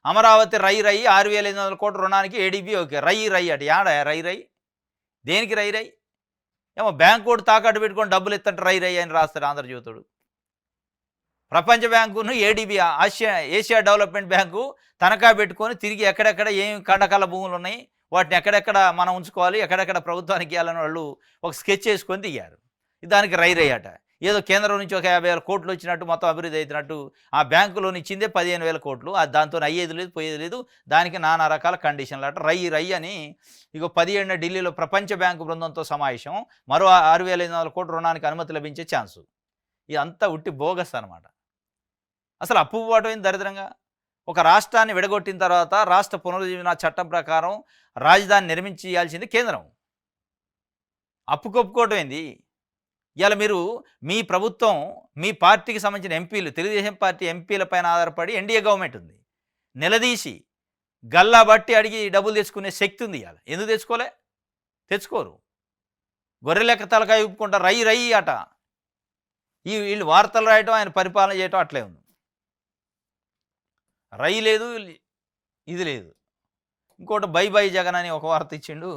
అమరావతి రై 6,500 కోట్ల రుణానికి ADB okay. రై అట. యాడ రై? దేనికి రై? ఏమో బ్యాంకోడు తాకట్టు పెట్టుకొని డబ్బులు ఇత్తంటే రై అని రాస్తాడు ఆంధ్రజ్యోతుడు. ప్రపంచ బ్యాంకును ఏడీబీ ఏషియా డెవలప్మెంట్ బ్యాంకు తనఖా పెట్టుకొని తిరిగి ఎక్కడెక్కడ ఏం కండకల భూములు ఉన్నాయి, వాటిని ఎక్కడెక్కడ మనం ఉంచుకోవాలి, ఎక్కడెక్కడ ప్రభుత్వానికి ఇవ్వాలని వాళ్ళు ఒక స్కెచ్ చేసుకొని దిగారు. దానికి రై అట. ఏదో కేంద్రం నుంచి ఒక 50,000 కోట్లు వచ్చినట్టు మొత్తం అభివృద్ధి అవుతున్నట్టు ఆ బ్యాంకులోని ఇచ్చిందే 15,000 కోట్లు. దాంతో అయ్యేది లేదు, పోయేది లేదు. దానికి నానా రకాల కండిషన్లు అట. రై అని ఇగో 17న ఢిల్లీలో ప్రపంచ బ్యాంకు బృందంతో సమావేశం. మరో 6,500 కోట్ల రుణానికి అనుమతి లభించే ఛాన్సు. ఇదంతా ఉట్టి బోగస్ అనమాట. అసలు అప్పు పోవటం దరిద్రంగా. ఒక రాష్ట్రాన్ని విడగొట్టిన తర్వాత రాష్ట్ర పునరుజ్జీవన చట్టం ప్రకారం రాజధాని నిర్మించి ఇవ్వాల్సింది కేంద్రం. అప్పు కొప్పుకోవటం ఏంది? ఇవాళ మీరు మీ ప్రభుత్వం, మీ పార్టీకి సంబంధించిన ఎంపీలు, తెలుగుదేశం పార్టీ ఎంపీల పైన ఆధారపడి ఎన్డీఏ గవర్నమెంట్ ఉంది. నిలదీసి గల్లా బట్టి అడిగి డబ్బులు తెచ్చుకునే శక్తి ఉంది. ఇవాళ ఎందుకు తెచ్చుకోరు. గొర్రె లెక్క తలకాయ ఊపుకుంటారు. రై అట. వీళ్ళు వార్తలు రాయటం, ఆయన పరిపాలన చేయటం అట్లే ఉంది. రై లేదు, ఇది లేదు. ఇంకోటి బై జగన్ అని ఒక వార్త ఇచ్చిండు.